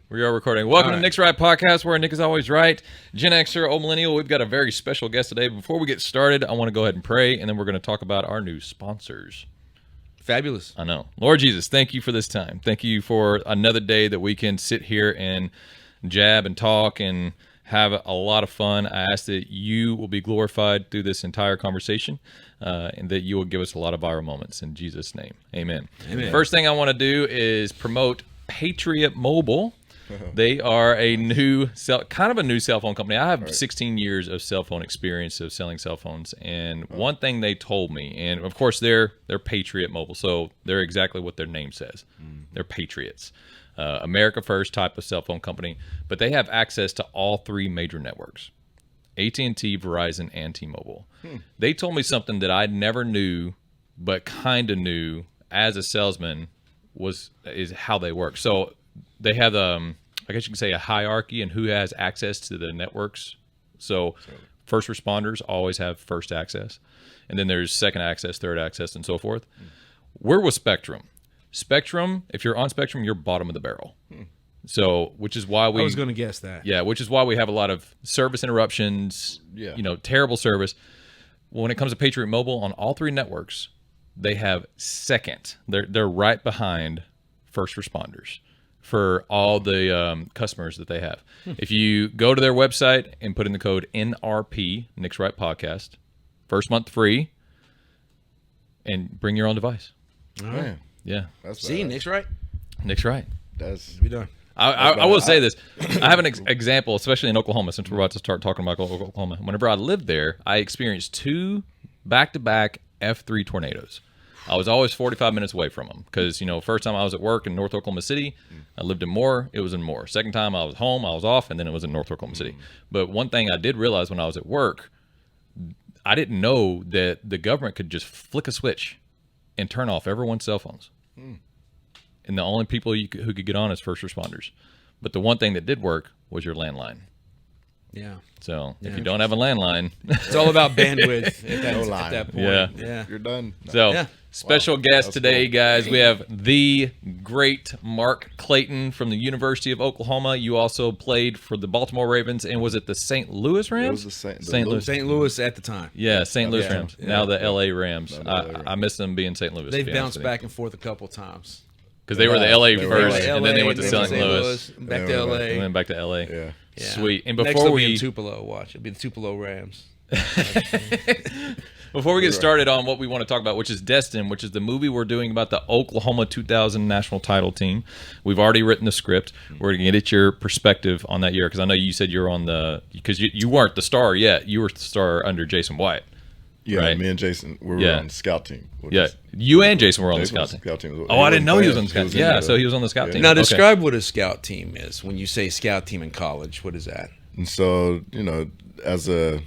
We are recording. Welcome to Nick's Right Podcast, where Nick is always right. Gen Xer, old millennial. We've got a very special guest today. Before we get started, I want to go ahead and pray, and then we're going to talk about our new sponsors. Fabulous. I know. Lord Jesus, thank you for this time. Thank you for another day that we can sit here and jab and talk and have a lot of fun. I ask that you will be glorified through this entire conversation and that you will give us a lot of viral moments. In Jesus' name, amen. Amen. First thing I want to do is promote Patriot Mobile. They are a new cell phone company. I have 16 years of cell phone experience of selling cell phones, and one thing they told me, and of course they're Patriot Mobile, so they're exactly what their name says. They're patriots, America First type of cell phone company, but they have access to all three major networks: AT&T, Verizon, and T-Mobile. They told me something that I never knew, but kind of knew as a salesman is how they work. So they have, I guess you can say, a hierarchy in who has access to the networks. So first responders always have first access. And then there's second access, third access, and so forth. We're with Spectrum. Spectrum, if you're on Spectrum, you're bottom of the barrel. So, which is why I was going to guess that. Yeah, which is why we have a lot of service interruptions, terrible service. When it comes to Patriot Mobile, on all three networks, they have second. They're right behind first responders for all the customers that they have. If you go to their website and put in the code NRP, Nick's Right Podcast, first month free, and bring your own device. All right. Yeah. See, Nick's right. Nick's right. That's be done. I will say this. I have an example, especially in Oklahoma, since we're about to start talking about Oklahoma. Whenever I lived there, I experienced 2 back-to-back F3 tornadoes. I was always 45 minutes away from them because, first time I was at work in North Oklahoma City, I lived in Moore, it was in Moore. Second time I was home, I was off, and then it was in North Oklahoma City. But one thing I did realize when I was at work, I didn't know that the government could just flick a switch and turn off everyone's cell phones. And the only people who could get on is first responders. But the one thing that did work was your landline. Yeah. So if you don't have a landline, it's all about bandwidth at that point. Yeah. You're done. So special guest today, cool. Guys. We have the great Mark Clayton from the University of Oklahoma. You also played for the Baltimore Ravens, and was it the St. Louis Rams? It was the St. Louis at the time. Yeah, St. Louis Rams. Yeah. Now the LA Rams. I miss them being St. Louis. They've bounced back and forth a couple times. Because they were the LA first, and then they went to St. Louis. Back to LA. And then back to LA. Yeah. Sweet. And before Next will be in Tupelo, watch. It'll be the Tupelo Rams. Before we get started on what we want to talk about, which is Destined, which is the movie we're doing about the Oklahoma 2000 national title team. We've already written the script. We're going to get your perspective on that year, because I know you said you're on because you weren't the star yet. You were the star under Jason White. Yeah, right? Me and Jason, we were on the scout team. You and Jason were on the scout team. Oh, I didn't know he was on the scout team. Yeah, so he was on the scout team. Now, describe what a scout team is. When you say scout team in college, what is that? And so, as a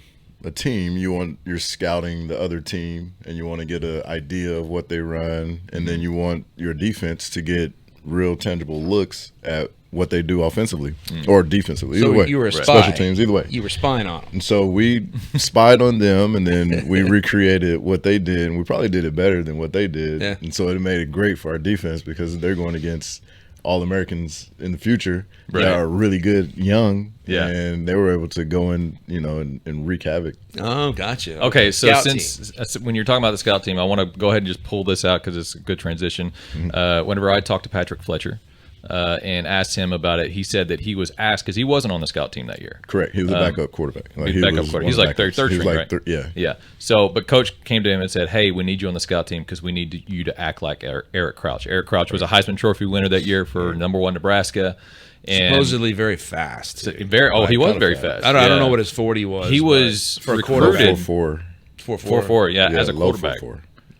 team, you're scouting the other team, and you want to get an idea of what they run, and then you want your defense to get real tangible looks at what they do offensively or defensively. Either way. You were a spy. Special teams, either way. You were spying on them. And so we spied on them, and then we recreated what they did, and we probably did it better than what they did. Yeah. And so it made it great for our defense, because they're going against All-Americans in the future that are really good young, and they were able to go in, and wreak havoc. Oh, gotcha. Okay, so when you're talking about the scout team, I want to go ahead and just pull this out because it's a good transition. Whenever I talked to Patrick Fletcher, and asked him about it, he said that he was asked, because he wasn't on the scout team that year. Correct. He was a backup quarterback. He's like third string, right? Yeah. So, but coach came to him and said, "Hey, we need you on the scout team because we need you to act like Eric Crouch." Eric Crouch was a Heisman Trophy winner that year for #1 Nebraska. And supposedly very fast. He was very fast. I don't know what his 40 was. He was for a quarterback. 4.4. Yeah, as a quarterback.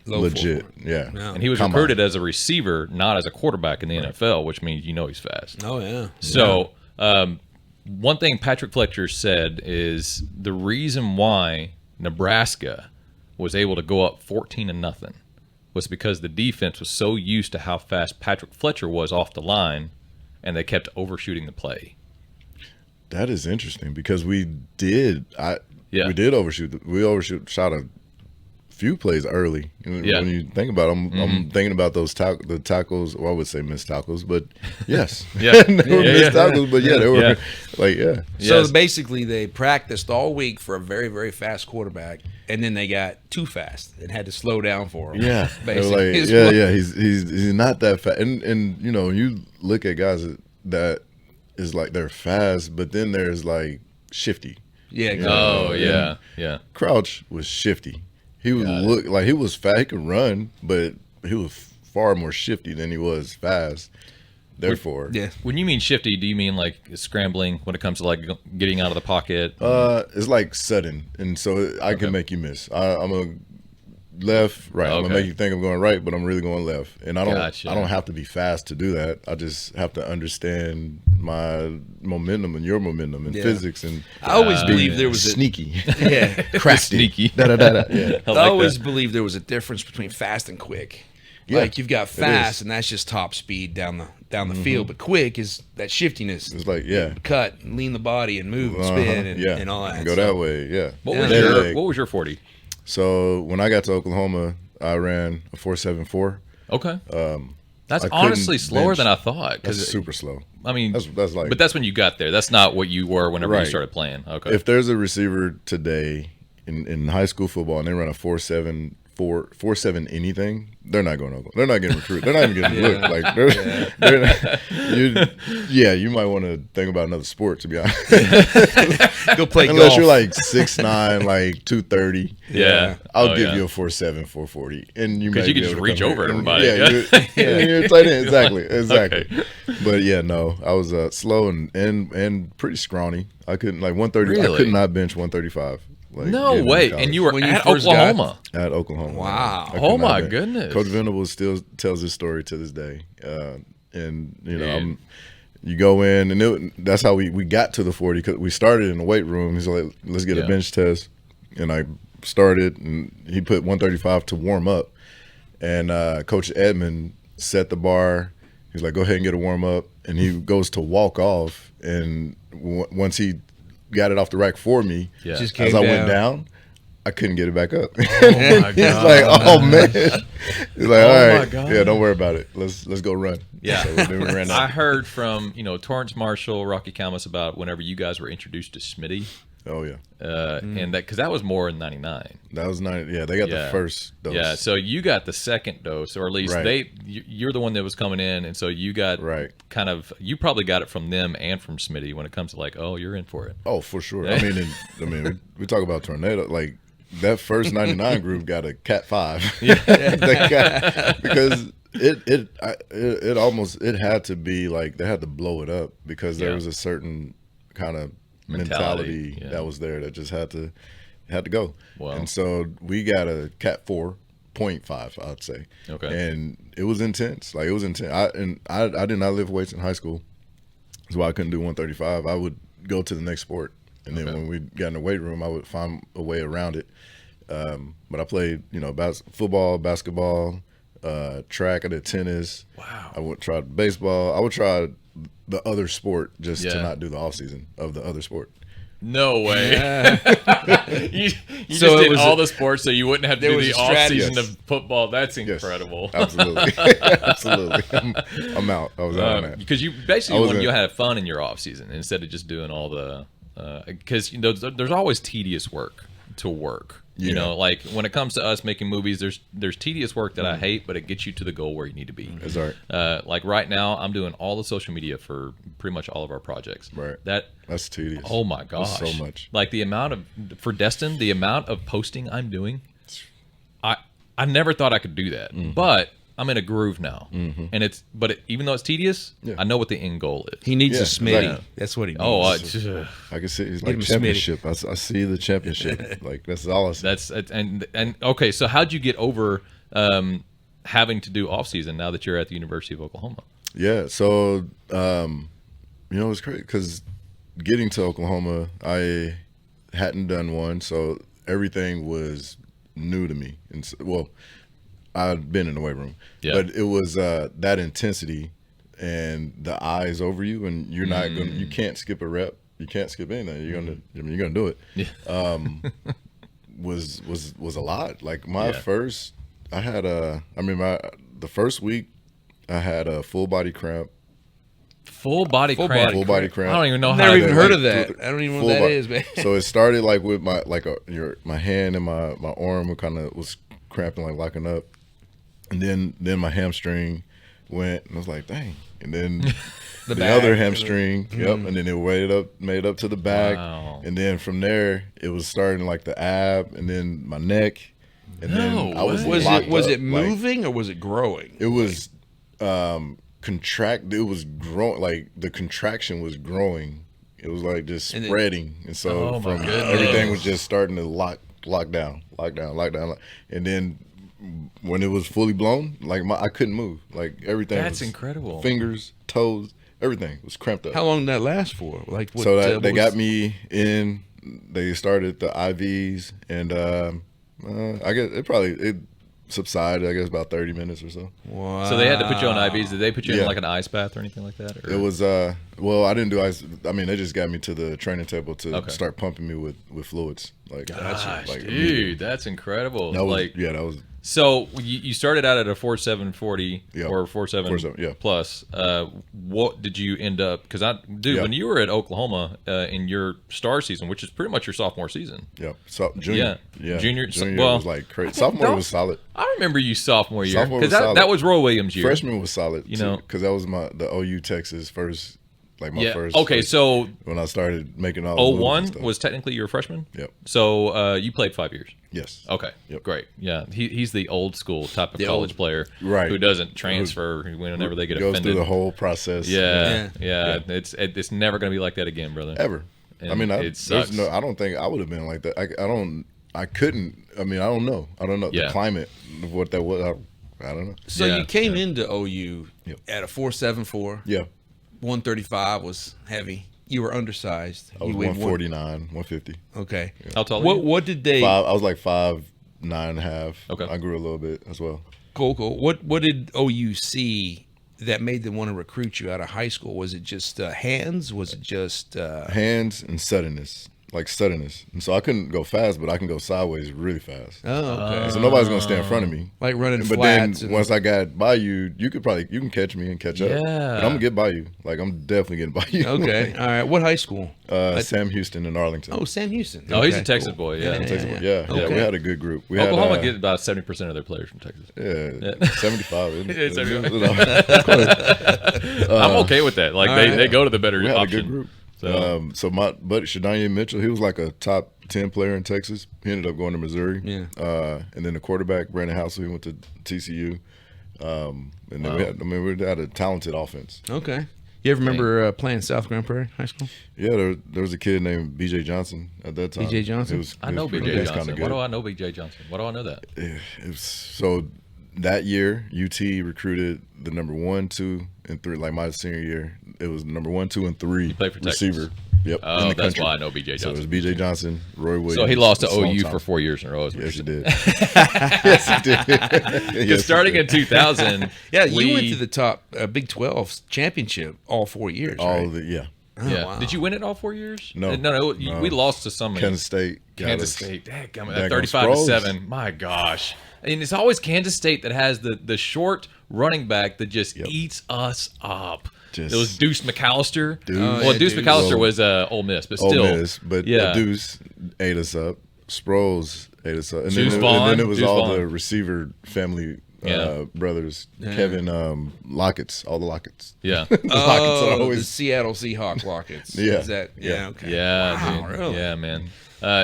Legit, yeah. And he was recruited as a receiver, not as a quarterback in the NFL, which means he's fast. Oh, yeah. So one thing Patrick Fletcher said is the reason why Nebraska was able to go up 14-0 was because the defense was so used to how fast Patrick Fletcher was off the line, and they kept overshooting the play. That is interesting, because we did overshoot. We shot a few plays early. When you think about it, I'm thinking about those the tackles. Well, I would say missed tackles, but yes, they were missed tackles. But they were So basically, they practiced all week for a very, very fast quarterback, and then they got too fast and had to slow down for him. Yeah, basically. He's not that fast. And you look at guys that is like they're fast, but then there's like shifty. Yeah. Crouch was shifty. He would look like he was fast. He could run, but he was far more shifty than he was fast. Therefore, When you mean shifty, do you mean like scrambling when it comes to like getting out of the pocket? It's like sudden, and so I can make you miss. I'm a left, right. I'm gonna make you think I'm going right, but I'm really going left. And I don't have to be fast to do that. I just have to understand my momentum and your momentum and physics. And I always believe there was sneaky, crafty. Sneaky. I always believe there was a difference between fast and quick. Like you've got fast, and that's just top speed down the field. But quick is that shiftiness. It's like cut, and lean the body, and move, and spin, and all that. And go that way. Yeah. What was your 40? So when I got to Oklahoma, I ran a 4.74. Okay. That's honestly slower than I thought. That's super slow. I mean, that's like. But that's when you got there. That's not what you were whenever you started playing. Okay. If there's a receiver today in high school football and they run a 4.7 anything, they're not going to Oklahoma. They're not getting recruited. They're not even getting looked. Like they're not, you might want to think about another sport, to be honest. Go play golf. Unless you're like 6'9", like 230. Yeah. I'll give you a 4.7, 440. And you can just reach over everybody. You're tight end. Exactly. Okay. But no, I was slow and pretty scrawny. I couldn't, like 130. Really? I could not bench 135. Like, no way. And you were when at first Oklahoma. At Oklahoma. Wow. Oh my goodness. Coach Venables still tells this story to this day. And you go in, and that's how we got to the 40. Cause we started in the weight room. He's like, let's get a bench test. And I started, and he put 135 to warm up. And Coach Edmond set the bar. He's like, go ahead and get a warm up. And he goes to walk off. And once he got it off the rack for me, just as I went down, I couldn't get it back up. Oh my God. He's like, oh man. He's like, all right, don't worry about it. Let's go run. Yeah. So then we ran out. I heard from Torrance Marshall, Rocky Calmus about whenever you guys were introduced to Smitty. Oh yeah. And that because that was more in '99. That was 90. Yeah, they got the first dose. Yeah, so you got the second dose, or at least you're the one that was coming in, and so you got kind of you probably got it from them and from Smitty when it comes to like, oh, you're in for it. Oh, for sure. I mean, we talk about tornado like. That first 99 group got a Cat 5. Because it almost had to be like they had to blow it up because there was a certain kind of mentality that was there that just had to go. Wow. And so we got a Cat 4.5, I'd say. Okay. And it was intense. Like it was intense. I did not lift weights in high school. That's why I couldn't do 135. I would go to the next sport. And then when we got in the weight room, I would find a way around it. But I played, football, basketball, track. I did tennis. Wow. I would try baseball. I would try the other sport just to not do the off season of the other sport. No way. you just did all the sports so you wouldn't have to do the off season of football. That's incredible. Yes, absolutely. Absolutely. I'm out. I was out on that. Because you basically wanted you have fun in your off season instead of just doing all the because there's always tedious work to work. Like when it comes to us making movies, there's tedious work that I hate, but it gets you to the goal where you need to be. That's right. Like right now, I'm doing all the social media for pretty much all of our projects. Right. That's tedious. Oh my gosh. That's so much. Like the amount of posting I'm doing, I never thought I could do that. Mm-hmm. But I'm in a groove now, and even though it's tedious, I know what the end goal is. He needs a Smitty. That's what he needs. Oh, I can see he's like championship. I see the championship. Like that's all I see. That's and okay. So how'd you get over having to do off season now that you're at the University of Oklahoma? Yeah. So it was great because getting to Oklahoma, I hadn't done one, so everything was new to me, and I'd been in the weight room, but it was that intensity and the eyes over you, and you're not going. You can't skip a rep. You can't skip anything. You're gonna do it. Yeah. was a lot. Like my first, the first week I had a full body cramp. Full body cramp. I don't even know how. Never even heard of that. I don't even know what that is, man. So it started like with my hand and my arm kind of was cramping, like locking up, and then my hamstring went, and I was like, dang. And then the other hamstring, and then it made up to the back, and then from there it was starting like the ab, and then my neck, and then I was it moving or was it growing? It was contract. It was growing, like the contraction was growing. It was like just spreading, and so everything was just starting to lock down, and then when it was fully blown, like I couldn't move, like everything. That's incredible. Fingers, toes, everything was cramped up. How long did that last for? Like what, so they got me in. They started the IVs, and I guess it subsided. I guess about 30 minutes or so. Wow. So they had to put you on IVs. Did they put you in like an ice bath or anything like that? Or? It was well, I didn't do ice. I mean, they just got me to the training table to start pumping me with fluids. Like, gosh, dude, that's incredible. That was. So you started out at a 4.740 or 4.7 plus. What did you end up? Because when you were at Oklahoma in your star season, which is pretty much your sophomore season. Yeah, junior. Junior was like crazy. Sophomore was solid. I remember you sophomore year because that was Roy Williams' year. Freshman was solid. Because that was the OU Texas first. Like my first. Okay, so when I started making all 01 was technically your freshman? Yep. So you played 5 years? Yes. Okay, great. Yeah, he's the old school type of college player who doesn't transfer whenever they get goes offended. Through the whole process. Yeah. It's never going to be like that again, brother. Ever. And I mean, it sucks. I don't think I would have been like that. I couldn't. I mean, I don't know. The climate of what that was. I don't know. So you came into OU at a 4.74. Yeah. 135 was heavy. You were undersized. I was 149, 150. Okay. Yeah. How tall are you? What did they? I was like 5'9.5". Okay. I grew a little bit as well. Cool. What did OU see that made them want to recruit you out of high school? Was it just hands? Was it just hands and suddenness? Like suddenness. And so I couldn't go fast, but I can go sideways really fast. Oh, okay. So nobody's going to stay in front of me. Like running but flats. Then once I got by you, you can catch me and catch up. Yeah. But I'm going to get by you. Like, I'm definitely getting by you. Okay. All right. What high school? Sam Houston in Arlington. Oh, Sam Houston. Oh, he's a Texas boy. Yeah. Yeah, we had a good group. Oklahoma get about 70% of their players from Texas. Yeah. 75. Isn't it? 75. I'm okay with that. Like, they go to the better option. We had a good group. So my buddy Shadanian Mitchell, he was like a top 10 player in Texas. He ended up going to Missouri. Yeah. And then the quarterback Brandon Housel, he went to TCU. And then we had a talented offense. Okay. You ever remember playing South Grand Prairie High School? Yeah, there was a kid named B.J. Johnson at that time. B.J. Johnson? I know B.J. Johnson. Why do I know B.J. Johnson? Why do I know that? So that year, UT recruited the number 1, 2, and 3. Like my senior year, it was number 1, 2, and 3 receiver. Yep. Oh, that's country. Why I know B.J. Johnson. So it was B.J. Johnson, Roy Williams. So he lost to OU for 4 years in a row. Yes, he did. Yes, he did. Because starting in 2000, you went to the top Big 12 championship all 4 years. Oh, right? Yeah. Wow. Did you win it all 4 years? No. We lost to some. Kansas State. Kansas State. 35-7. My gosh. And it's always Kansas State that has the short running back that just eats us up. It was Deuce McAllister. Deuce McAllister was Ole Miss, but still. Ole Miss, but Deuce ate us up. Sproles ate us up. And then it was the receiver family brothers, Kevin Lockett's, all the Lockett's. Yeah. The Seattle Seahawks Lockett's. Yeah. Is that, okay. Yeah, wow, dude. Really? Yeah, man.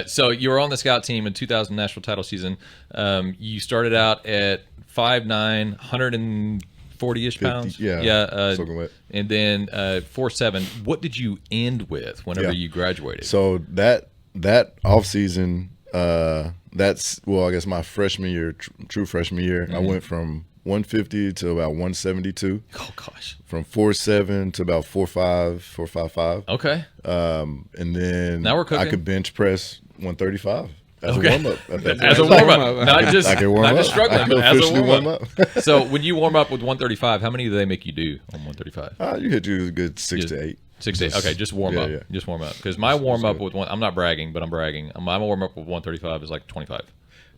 So you were on the scout team in 2000 national title season. You started out at 5'9", 140-ish pounds. Soaking wet. And then 4'7". What did you end with whenever you graduated? So that off season, I guess my freshman year, true freshman year, I went from 150 to about 172. Oh gosh. From 4'7" to about 4'5", 4'5". Okay. And then now we're cooking. I could bench press 135 as a warm up. As a warm up, not just struggling, but as a warm up. So when you warm up with 135, how many do they make you do on 135? You hit you a good 6 to 8. 6 days. Okay, just warm up. Yeah. Just warm up. Because my warm up with I'm not bragging, but I'm bragging. My warm up with 135 is like 25.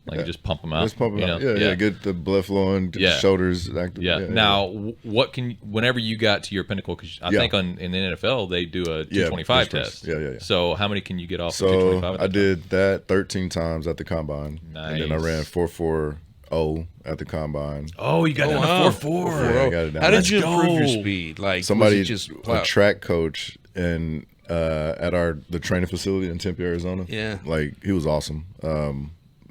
Like, you just pump them out. Just pump them out. Yeah. Get the blood flowing, get the shoulders active. Yeah. Now, whenever you got to your pinnacle, because I think in the NFL, they do a 225 test. Yeah. So how many can you get off so 225? I did that 13 times at the combine. Nice. And then I ran 4.40 at the combine. Oh, you got down to 4.4. Yeah, I got it down. How did you improve your speed? Like, somebody, a track coach and at the training facility in Tempe, Arizona. Yeah. Like, he was awesome.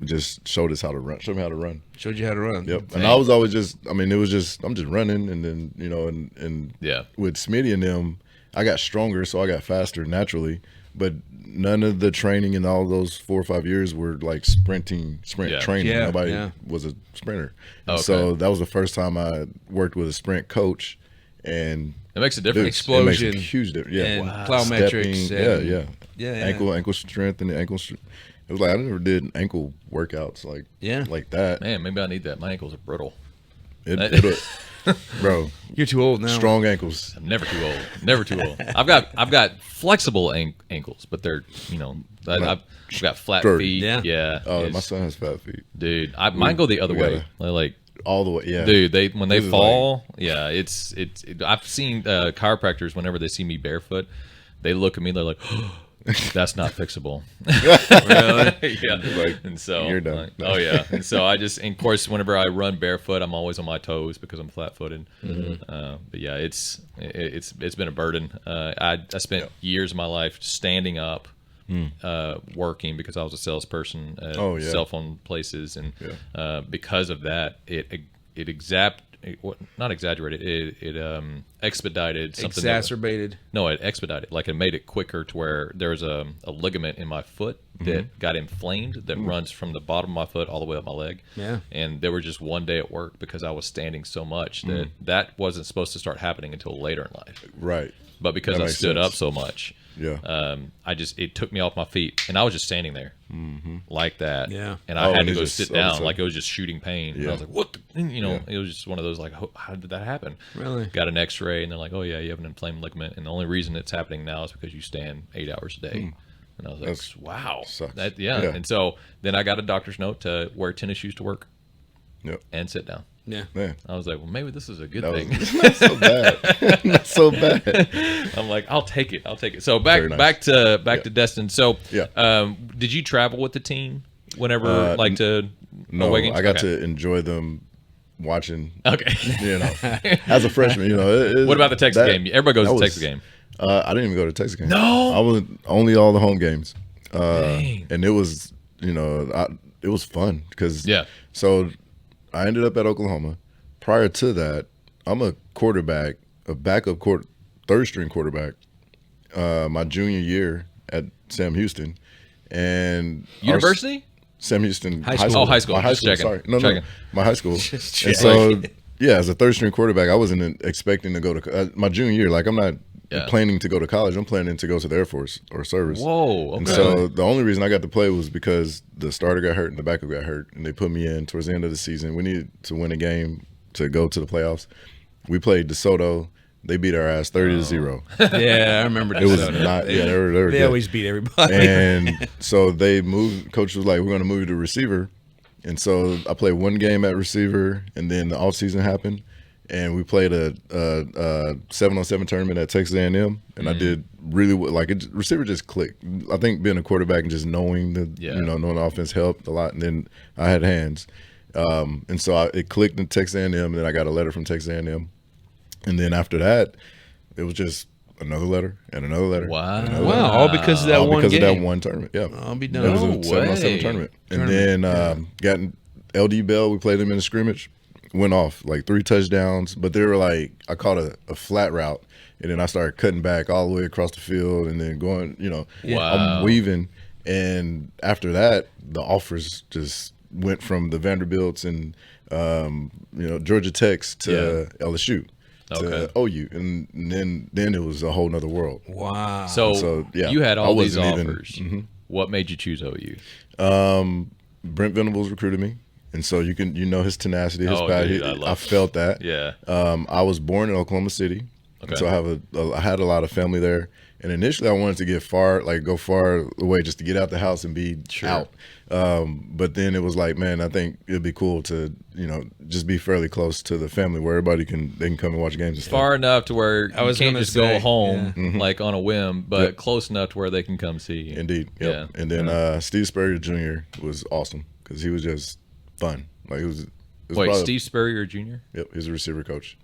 Just showed us how to run. Showed me how to run. Showed you how to run. Yep. And I was always I'm just running, and then and with Smitty and them, I got stronger, so I got faster naturally. But none of the training in all those 4 or 5 years were like sprint training. Nobody was a sprinter. So that was the first time I worked with a sprint coach, and it makes a difference. Explosion, it makes a huge difference. Yeah, and plyometrics. Ankle strength and ankle. It was like I never did ankle workouts like that. Man, maybe I need that. My ankles are brittle. Bro, you're too old now. Strong ankles. I'm never too old. Never too old. I've got flexible ankles, but they're I've got flat feet. Yeah. Oh, my son has fat feet. Dude, mine go the other way. Like all the way. Yeah. Dude, when they fall, it's I've seen chiropractors whenever they see me barefoot, they look at me. They're like, oh, that's not fixable. Really? Yeah. Like, and so you're done. Oh yeah. And so of course, whenever I run barefoot, I'm always on my toes because I'm flat-footed. But yeah, it's been a burden. I spent years of my life standing up, working because I was a salesperson at cell phone places, and because of that, it expedited something. Exacerbated. It expedited. Like, it made it quicker to where there's a ligament in my foot that got inflamed that runs from the bottom of my foot all the way up my leg. Yeah. And there was just one day at work because I was standing so much that wasn't supposed to start happening until later in life. Right. But because I stood up so much, it took me off my feet, and I was just standing there like that. Yeah. And I had to go sit down, like it was just shooting pain. And I was like, what? It was just one of those, like, how did that happen? Really? Got an x-ray, and they're like, oh yeah, you have an inflamed ligament, and the only reason it's happening now is because you stand 8 hours a day. And I was like, wow. Sucks. And so then I got a doctor's note to wear tennis shoes to work and sit down. Yeah. Man. I was like, well, maybe this is a good thing. Not so bad. Not so bad. I'm like, I'll take it. So back to Destined. So did you travel with the team whenever No, away games? I got to enjoy them watching. Okay. As a freshman, what about the Texas game? Everybody goes to the Texas game. I didn't even go to the Texas game. No. I was only all the home games. And it was, it was fun because so I ended up at Oklahoma. Prior to that, I'm a backup third string quarterback. My junior year at Sam Houston, and University. Sam Houston High school. Oh, high school. My high Just school. checking. Sorry, no, my high school. Just and so as a third string quarterback, I wasn't expecting to go to my junior year. Like, I'm not planning to go to college. I'm planning to go to the Air Force or service. Whoa. Okay. And so the only reason I got to play was because the starter got hurt and the backup got hurt, and they put me in towards the end of the season. We needed to win a game to go to the playoffs. We played DeSoto. They beat our ass 30-0. Yeah, I remember. It was not. They always beat everybody. And so they moved. Coach was like, "We're going to move you to receiver." And so I played one game at receiver, and then the off season happened, and we played a 7-on-7 tournament at Texas A&M, and I did really well. Like, receiver just clicked. I think being a quarterback and just knowing knowing the offense helped a lot. And then I had hands, and so it clicked in Texas A&M. And then I got a letter from Texas A&M, and then after that, it was just another letter and another letter. Wow! Wow! All because of that one game. Because of that one tournament. Yeah, I'll be done. It was a 7-on-7 tournament, and then got LD Bell. We played them in a scrimmage. Went off like 3 touchdowns, but they were like, I caught a flat route, and then I started cutting back all the way across the field, and then going, I'm weaving. And after that, the offers just went from the Vanderbilts and Georgia Techs to LSU. To OU, and then it was a whole nother world. Wow! So you had all these offers. What made you choose OU? Brent Venables recruited me, and so his tenacity, his Oh, bad. dude, I felt that. Yeah. I was born in Oklahoma City, Okay. So I had a lot of family there. And initially I wanted to go far away just to get out the house and be out. But then it was like, man, I think it'd be cool to, just be fairly close to the family where everybody can come and watch games and stuff. Far enough to where you can't just go home like on a whim, but close enough to where they can come see you. Indeed. Yep. Yeah. And then Steve Spurrier Jr. was awesome because he was just fun. Like it was Wait, Steve Spurrier Jr.? Yep, he's a receiver coach.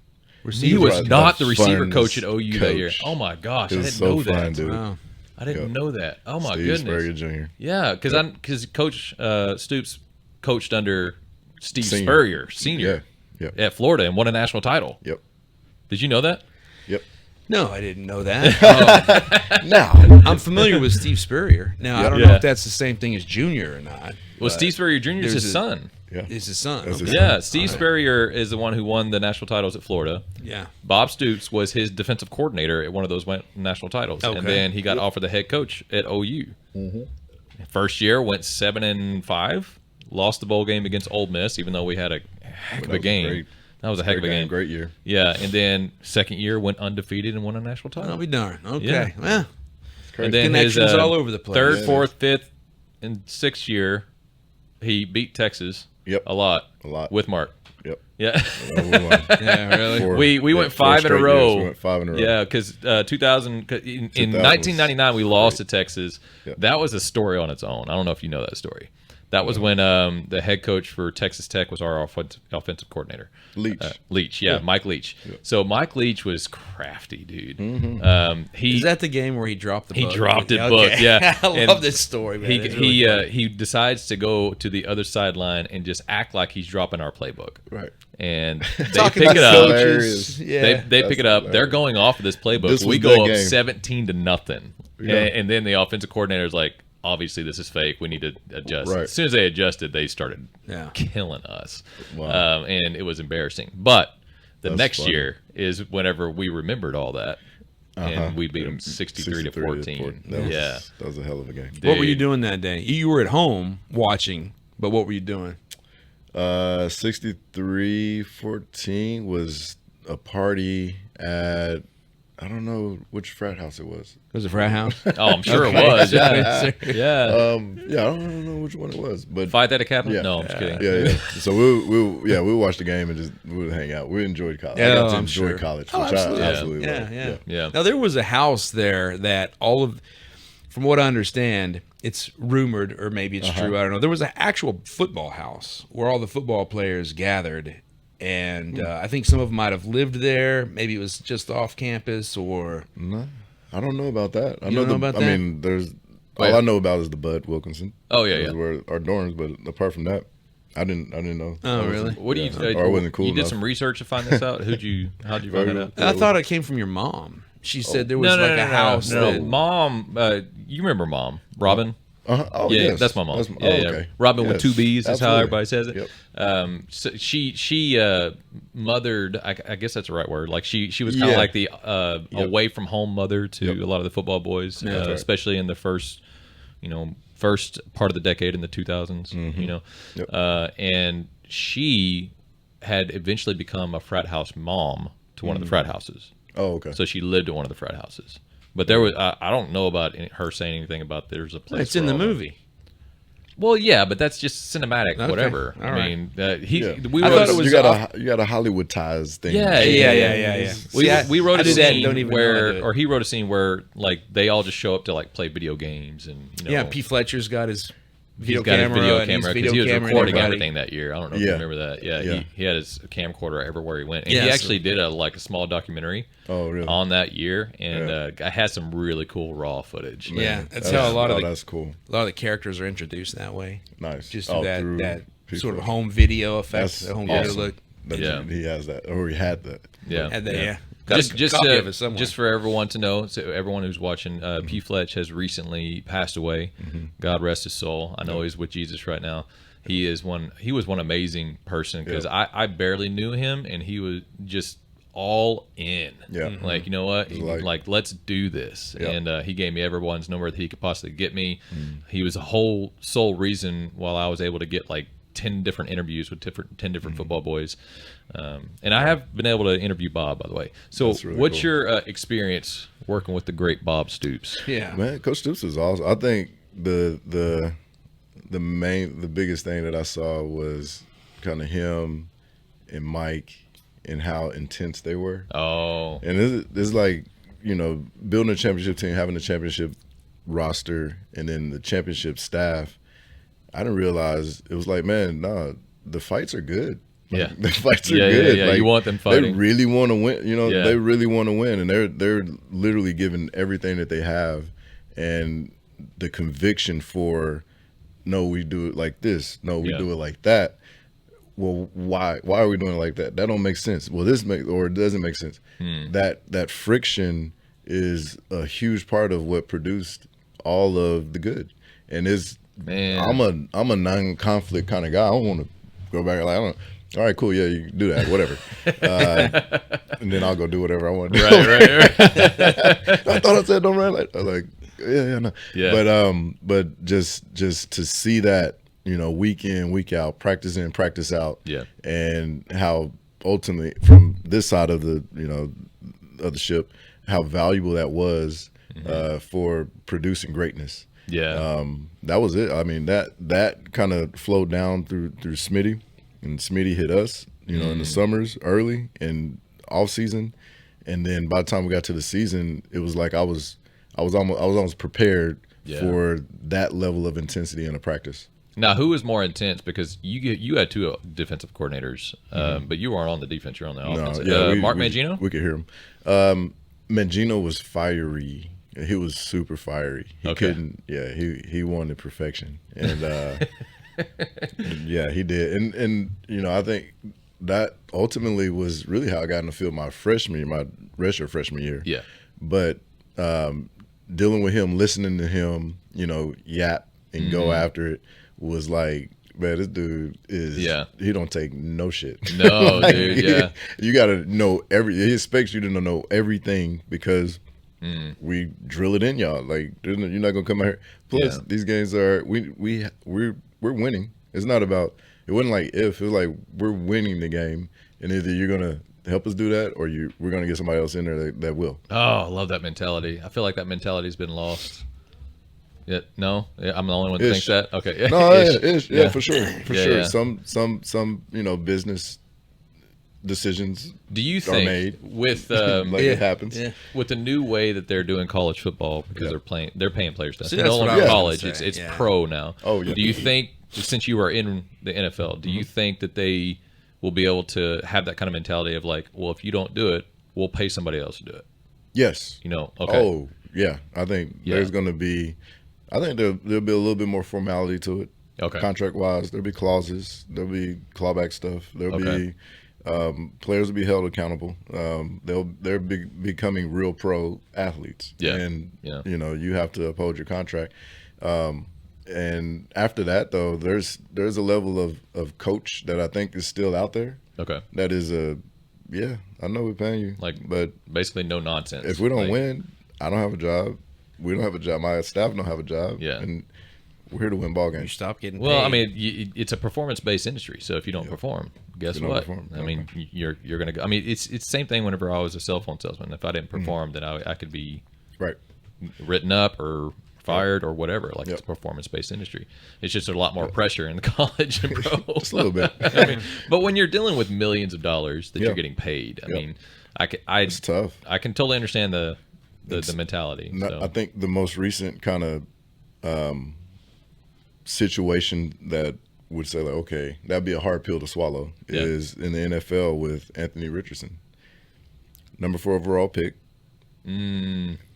He was not the receiver coach at OU that year. Oh my gosh, I didn't know that. Dude. Wow. I didn't know that. Oh my Steve goodness. Spurrier Jr. Yeah, because Coach Stoops coached under Steve Spurrier Sr. At Florida and won a national title. Yep. Did you know that? Yep. No, I didn't know that. No, I'm familiar with Steve Spurrier. Now I don't know if that's the same thing as Junior or not. Well, Steve Spurrier Jr. is his son. Yeah. Is his son. Yeah, Steve Spurrier is the one who won the national titles at Florida. Yeah. Bob Stoops was his defensive coordinator at one of those national titles. Okay. And then he got offered the head coach at OU. Mm-hmm. First year, went 7-5, lost the bowl game against Ole Miss, even though we had a heck of a game. That was a heck of a game. Great year. Yeah, and then second year went undefeated and won a national title. I'll be darned. Okay. Yeah. Well, and then connections his all over the place. Third, fourth, fifth, and sixth year, he beat Texas. Yep. A lot with Mark. Yep. Yeah. Yeah, really. We went 5 in a row. We went 5 in a row. Yeah, because 2000 in 1999 we lost to Texas. Yep. That was a story on its own. I don't know if you know that story. That was when the head coach for Texas Tech was our offensive coordinator. Leach. Yeah, Mike Leach. Yep. So Mike Leach was crafty, dude. Mm-hmm. Is that the game where he dropped the book? He dropped the book, yeah. I love this story, man. He decides to go to the other sideline and just act like he's dropping our playbook. Right. And they pick it up. They pick it up. Hilarious. They're going off of this playbook. We go up 17-0. Yeah. And then the offensive coordinator is like, obviously this is fake. We need to adjust. Right. As soon as they adjusted, they started killing us. Wow. And it was embarrassing. But the next year is whenever we remembered all that. And we beat them 63-14. That was a hell of a game. Dude. What were you doing that day? You were at home watching, but what were you doing? 63-14 was a party at, I don't know which frat house it was. It was a frat house? Oh, I'm sure it was. Yeah. I don't know which one it was. But Phi Theta Kappa? Yeah. No, I'm just kidding. Yeah. So we watched the game and we would hang out. We enjoyed college. I got to enjoy college, which I absolutely love. Yeah. Now, there was a house there that from what I understand, it's rumored, or maybe it's true, I don't know. There was an actual football house where all the football players gathered. And I think some of them might have lived there. Maybe it was just off campus, or no, I don't know about that. I know about that? I mean, all I know about is the Bud Wilkinson. Oh yeah. Those were our dorms, but apart from that, I didn't know. Oh really? What do you? Or wasn't cool. You did some research to find this out. How'd you find that out? I thought it came from your mom. She said there was a house. No, Mom. You remember Mom, Robin? Oh, yeah, yes. that's my mom. Okay. Robin with 2 B's is how everybody says it. Yep. So she mothered. I guess that's the right word. Like she was kind of like the away from home mother to a lot of the football boys, especially in the first part of the decade in the 2000s. Mm-hmm. And she had eventually become a frat house mom to one of the frat houses. Oh, okay. So she lived at one of the frat houses. But there was I don't know about her saying anything about there's a place. It's in the movie. Well, yeah, but that's just cinematic, whatever. All right. I mean, I thought it was you got a Hollywoodized thing. Yeah. We wrote a scene where he wrote a scene where like they all just show up to like play video games and P. Fletcher's got his video camera because he was recording everything that year. I don't know if you remember that. Yeah. He had his camcorder everywhere he went, and he actually did a small documentary. Oh, really? On that year, and I had some really cool raw footage. Man, that's how a lot of that's cool. A lot of the characters are introduced that way. Nice, just through that sort of home video effect, the home video look. He has that, or he had that. Yeah. Just for everyone to know, so everyone who's watching, P. Fletch has recently passed away. Mm-hmm. God rest his soul. I know he's with Jesus right now. He was one amazing person because I barely knew him, and he was just all in. Like, you know what? Like let's do this. And he gave me everyone's number that he could possibly get me. He was the sole reason while I was able to get like 10 different interviews with 10 different football boys. And I have been able to interview Bob, by the way. So really what's cool. your experience working with the great Bob Stoops? Yeah, Man, Coach Stoops is awesome. I think the biggest thing that I saw was kind of him and Mike and how intense they were. Oh, And it's like, building a championship team, having a championship roster, and then the championship staff. I didn't realize it was like, man, nah, the fights are good. Like, yeah. the fights are Yeah, good. yeah. Like, You want them fighting. They really want to win. Yeah. They really want to win, and they're literally giving everything that they have, and the conviction for, no, we do it like this. No, we do it like that. Well, why are we doing it like that? That don't make sense. Well, it doesn't make sense. That friction is a huge part of what produced all of the good. And Man. I'm a non-conflict kind of guy. I don't want to go back like, all right, cool, yeah, you can do that, whatever. And then I'll go do whatever I want to do. Right. I thought I said don't run like no. Yeah. But just to see that, week in, week out, practice in, practice out, Yeah. and how ultimately from this side of the of the ship, how valuable that was for producing greatness. Yeah. That was it. I mean, that kind of flowed down through Smitty, and Smitty hit us, in the summers early and off season, and then by the time we got to the season, it was like I was almost prepared for that level of intensity in a practice. Now, who was more intense? Because you had two defensive coordinators, but you weren't on the defense. You're on the offense. Mark Mangino? We could hear him. Mangino was fiery. He was super fiery. He couldn't. Yeah, he wanted perfection, and yeah, he did. And I think that ultimately was really how I got in the field my redshirt freshman year. Yeah. But dealing with him, listening to him, yap and go after it was like, man, this dude he don't take no shit. No, dude, yeah. You got to know he expects you to know everything because we drill it in y'all. Like, you're not going to come out here. Plus, these games are, we're winning. It's not about, it wasn't like if, it was like we're winning the game, and either you're going to help us do that or we're going to get somebody else in there that will. Oh, I love that mentality. I feel like that mentality's been lost. Yeah, no, I'm the only one that thinks that. Okay, no, yeah, for sure, for sure. Yeah. Some business decisions. Do you are think made with it happens? Yeah. with the new way that they're doing college football because they're paying players now. See, It's that's no what longer I was college. gonna say, It's yeah. pro now. Oh, yeah. Do you think, since you are in the NFL, do you think that they will be able to have that kind of mentality of like, well, if you don't do it, we'll pay somebody else to do it? Yes. Okay. Oh, yeah. I think there's going to be. I think there'll be a little bit more formality to it. Okay. Contract wise, there'll be clauses. There'll be clawback stuff. There'll Okay. be players will be held accountable. They're becoming real pro athletes. Yeah. And Yeah. you have to uphold your contract. And after that, though, there's a level of coach that I think is still out there. Okay. That is I know we're paying you, Like, but basically no nonsense. if we don't Like, win, I don't have a job. We don't have a job. My staff don't have a job. Yeah. And we're here to win ball You games. stop getting Well, paid. I mean, it's a performance-based industry. So if you don't perform, guess If you don't what? perform, I mean, you're going to go. I mean, it's the same thing whenever I was a cell phone salesman. If I didn't perform, then I could be Right. written up or fired or whatever. Like, it's a performance-based industry. It's just a lot more pressure in the college and pro. Just a little bit. I mean, but when you're dealing with millions of dollars that you're getting paid, I mean, It's tough. I can totally understand the mentality. So. I think the most recent kind of situation that would say, like, okay, that'd be a hard pill to swallow is in the NFL with Anthony Richardson. Number 4 overall pick.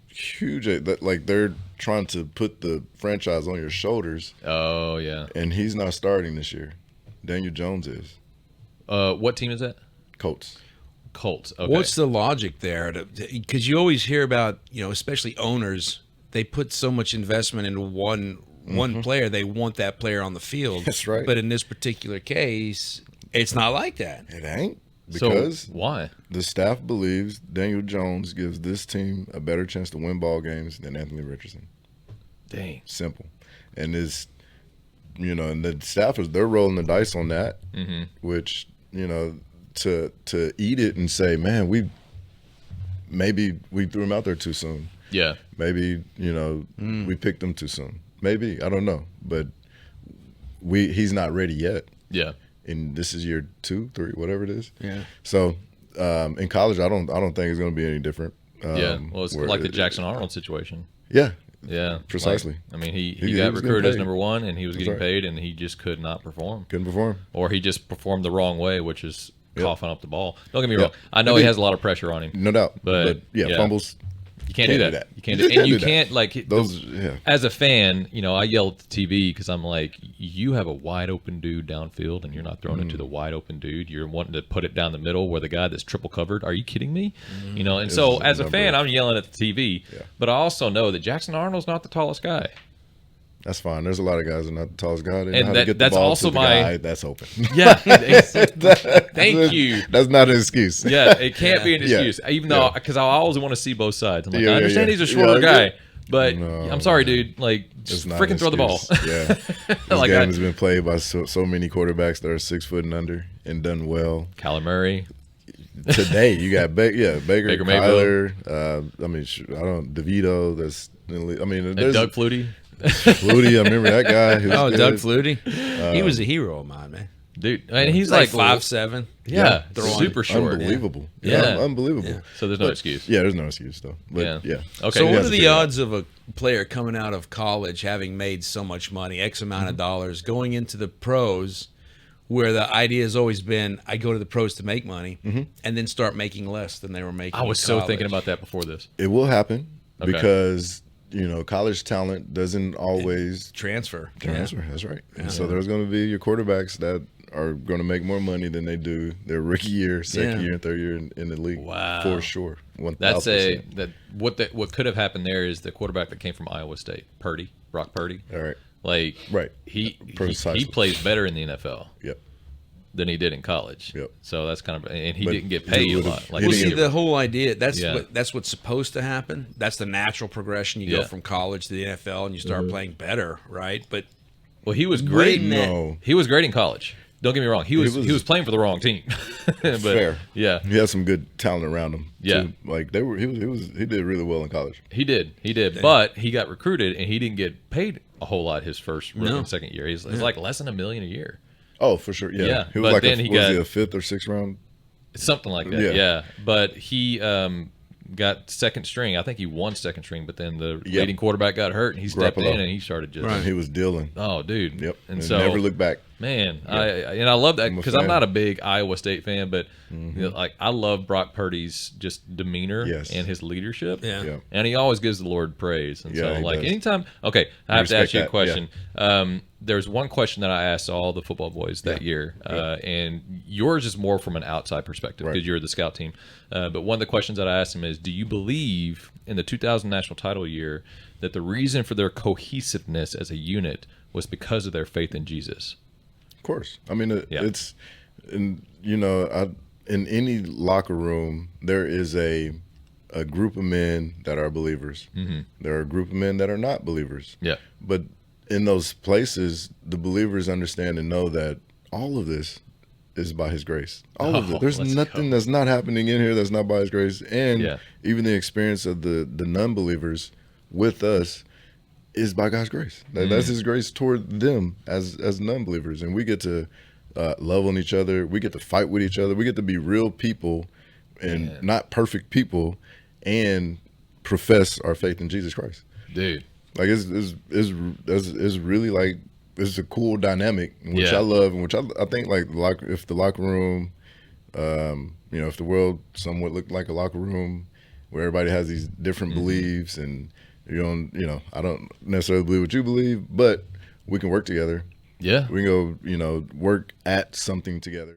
Huge. Like, they're trying to put the franchise on your shoulders, Oh yeah. and he's not starting this year. Daniel Jones is. What team is that? Colts. Colts. Okay. What's the logic there? Because you always hear about, especially owners, they put so much investment into one player. They want that player on the field. That's right. But in this particular case, it's not like that. It ain't. Because so why? the staff believes Daniel Jones gives this team a better chance to win ball games than Anthony Richardson. Dang. Simple. And and the staffers, they're rolling the dice on that, which, to eat it and say, man, maybe we threw him out there too soon. Yeah. Maybe, we picked him too soon. Maybe, I don't know. But he's not ready yet. Yeah. And this is year 2, 3, whatever it is. Yeah. So in college, I don't think it's going to be any different. Yeah. Well, it's like the Jackson Arnold situation. Yeah. Yeah. Precisely. He got recruited as number 1, and he was getting paid, and he just could not perform. Couldn't perform. Or he just performed the wrong way, which is coughing up the ball. Don't get me wrong. I know he has a lot of pressure on him. No doubt. But fumbles. You can't do that. You can't do that. And you can't, like, those. As a fan, I yell at the TV because I'm like, you have a wide open dude downfield and you're not throwing it to the wide open dude. You're wanting to put it down the middle where the guy that's triple covered. Are you kidding me? And so as a fan, I'm yelling at the TV. Yeah. But I also know that Jackson Arnold's not the tallest guy. That's fine. There's a lot of guys that are not the tallest guy. They know And how to get the that's ball also to the guy that's open. Yeah. Thank you. That's not an excuse. Yeah, it can't be an excuse. Even though, because I always want to see both sides. I'm like, I understand he's a shorter guy, but I'm sorry, dude. Like, just freaking throw the ball. Yeah. This game has been played by so many quarterbacks that are 6 foot and under and done well. Kyler Murray. Today, you got Baker Mayfield. Kyler. DeVito. There's Doug Flutie. Flutie, I remember that guy. Doug Flutie. He was a hero of mine, man. Dude, and he's like like 5'7". Yeah, super short. Unbelievable. Yeah. Unbelievable. Yeah. So there's no excuse. Yeah, there's no excuse though. But yeah. Okay. So what are the odds of a player coming out of college having made so much money, X amount of dollars, going into the pros, where the idea has always been, I go to the pros to make money, and then start making less than they were making? I was so thinking about that before this. It will happen because college talent doesn't always transfer. That's right. And so there's going to be your quarterbacks that are going to make more money than they do their rookie year, second year, and third year in the league. Wow, for sure. 1,000%. That's what could have happened there is the quarterback that came from Iowa State, Brock Purdy. All right. Like he plays better in the NFL. Yep. Than he did in college. Yep. So that's kind of, and he didn't get paid a lot. Like, see, the whole idea, that's what's supposed to happen. That's the natural progression. You go from college to the NFL and you start playing better, right? But he was great. He was great in college. Don't get me wrong. He was playing for the wrong team. But, fair. Yeah. He had some good talent around him. Yeah. Too. Like he did really well in college. He did. But he got recruited and he didn't get paid a whole lot his first and second year. He's like less than $1 million a year. Oh, for sure. Yeah. He was but like then he got a 5th or 6th round? Something like that. Yeah. But he got second string. I think he won second string, but then the leading quarterback got hurt and he stepped in and he started just. Right. He was dealing. Oh, dude. Yep. And so never looked back. Man, I love that because I'm not a big Iowa State fan, but I love Brock Purdy's just demeanor and his leadership. Yeah. And he always gives the Lord praise. And so does. anytime, I have to ask you a question. There's one question that I asked all the football boys that year, and yours is more from an outside perspective because you're the scout team. But one of the questions that I asked him is, do you believe in the 2000 national title year that the reason for their cohesiveness as a unit was because of their faith in Jesus? Of course. I mean, it's, in any locker room, there is a group of men that are believers. There are a group of men that are not believers. Yeah. But in those places, the believers understand and know that all of this is by his grace. All of it. There's nothing that's not happening in here that's not by his grace. And even the experience of the non-believers with us is by God's grace. That's his grace toward them as non-believers. And we get to love on each other. We get to fight with each other. We get to be real people and not perfect people and profess our faith in Jesus Christ. Dude. Like it's really like, it's a cool dynamic, which I love, and which I think like if the locker room, if the world somewhat looked like a locker room where everybody has these different beliefs and I don't necessarily believe what you believe, but we can work together. Yeah. We can go, work at something together.